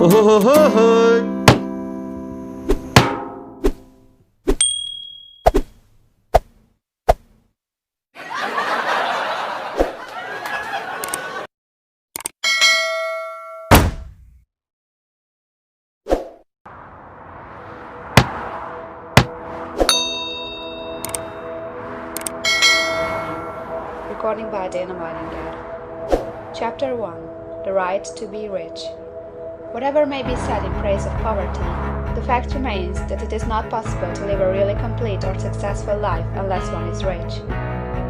Buhay! Recording by Maaaring. Chapter 1. The Right to be Rich. Whatever may be said in praise of poverty, the fact remains that it is not possible to live a really complete or successful life unless one is rich.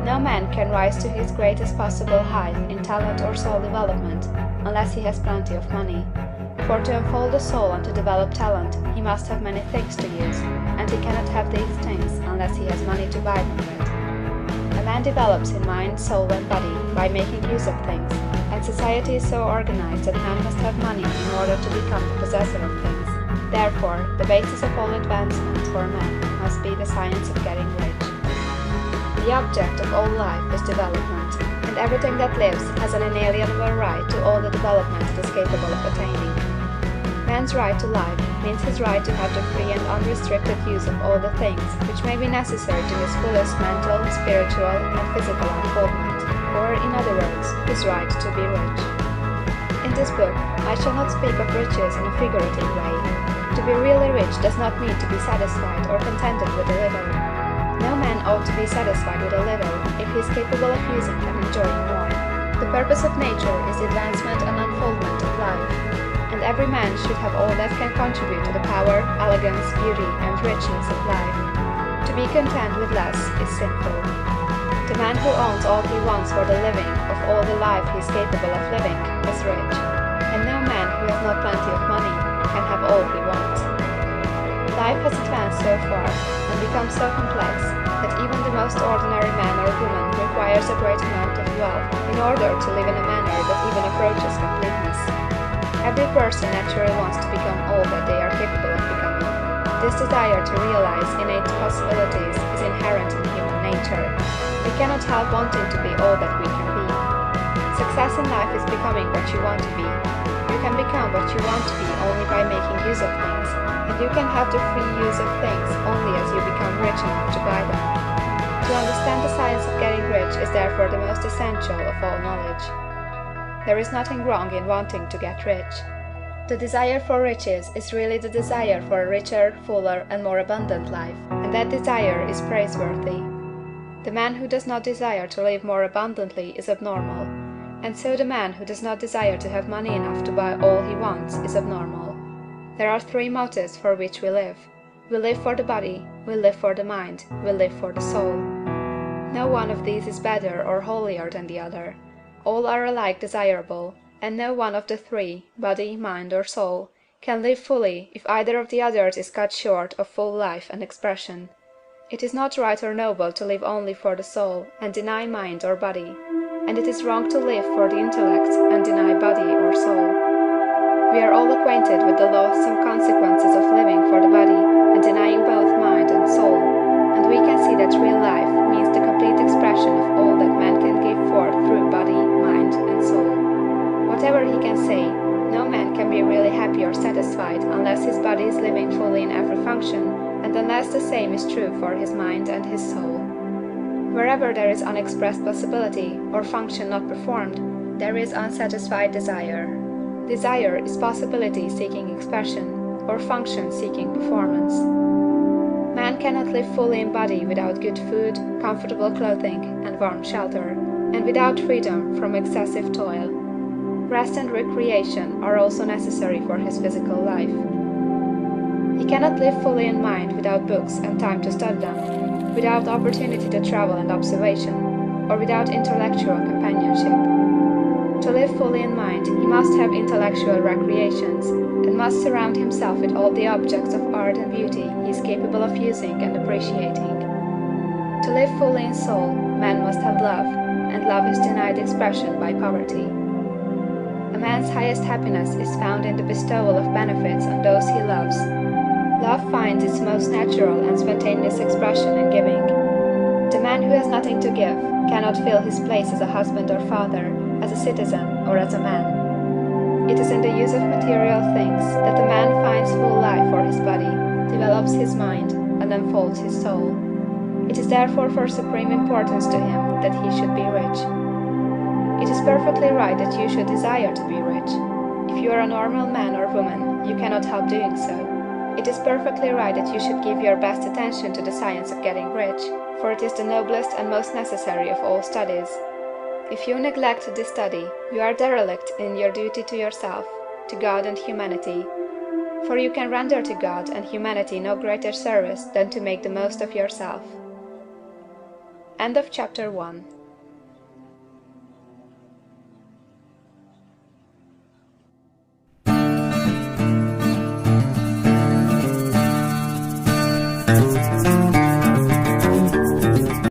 No man can rise to his greatest possible height in talent or soul development unless he has plenty of money. For to unfold the soul and to develop talent, he must have many things to use, and he cannot have these things unless he has money to buy them with. A man develops in mind, soul, and body by making use of things, and society is so organized that man must have money in order to become the possessor of things. Therefore, the basis of all advancement for man must be the science of getting rich. The object of all life is development, and everything that lives has an inalienable right to all the development it is capable of attaining. Man's right to life means his right to have the free and unrestricted use of all the things which may be necessary to his fullest mental, spiritual, and physical unfoldment, or, in other words, his right to be rich. In this book, I shall not speak of riches in a figurative way. To be really rich does not mean to be satisfied or contented with a little. No man ought to be satisfied with a little if he is capable of using and enjoying more. The purpose of nature is the advancement and unfoldment of life, and every man should have all that can contribute to the power, elegance, beauty, and richness of life. To be content with less is sinful. The man who owns all he wants for the living of all the life he is capable of living is rich, and no man who has not plenty of money can have all he wants. Life has advanced so far and become so complex that even the most ordinary man or woman requires a great amount of wealth in order to live in a manner that even approaches completeness. Every person naturally wants to become all that they are capable of becoming. This desire to realize innate possibilities is inherent in human nature. We cannot help wanting to be all that we can be. Success in life is becoming what you want to be. You can become what you want to be only by making use of things, and you can have the free use of things only as you become rich enough to buy them. To understand the science of getting rich is therefore the most essential of all knowledge. There is nothing wrong in wanting to get rich. The desire for riches is really the desire for a richer, fuller, and more abundant life, and that desire is praiseworthy. The man who does not desire to live more abundantly is abnormal, and so the man who does not desire to have money enough to buy all he wants is abnormal. There are three motives for which we live. We live for the body, we live for the mind, we live for the soul. No one of these is better or holier than the other. All are alike desirable, and no one of the three, body, mind, or soul, can live fully if either of the others is cut short of full life and expression. It is not right or noble to live only for the soul and deny mind or body, and it is wrong to live for the intellect and deny body or soul. We are all acquainted with the loathsome consequences of living for the body and denying both mind and soul, and we can see that real life means the complete expression of all that man can give forth through body, mind, and soul. Whatever he can say, no man can be really happy or satisfied unless his body is living fully in every function, and unless the same is true for his mind and his soul. Wherever there is unexpressed possibility, or function not performed, there is unsatisfied desire. Desire is possibility seeking expression, or function seeking performance. Man cannot live fully in body without good food, comfortable clothing, and warm shelter, and without freedom from excessive toil. Rest and recreation are also necessary for his physical life. He cannot live fully in mind without books and time to study them, without opportunity to travel and observation, or without intellectual companionship. To live fully in mind, he must have intellectual recreations, and must surround himself with all the objects of art and beauty he is capable of using and appreciating. To live fully in soul, man must have love, and love is denied expression by poverty. A man's highest happiness is found in the bestowal of benefits on those he loves. Love finds its most natural and spontaneous expression in giving. The man who has nothing to give cannot fill his place as a husband or father, as a citizen, or as a man. It is in the use of material things that a man finds full life for his body, develops his mind, and unfolds his soul. It is therefore for supreme importance to him that he should be rich. It is perfectly right that you should desire to be rich. If you are a normal man or woman, you cannot help doing so. It is perfectly right that you should give your best attention to the science of getting rich, for it is the noblest and most necessary of all studies. If you neglect this study, you are derelict in your duty to yourself, to God and humanity, for you can render to God and humanity no greater service than to make the most of yourself. End of chapter 1.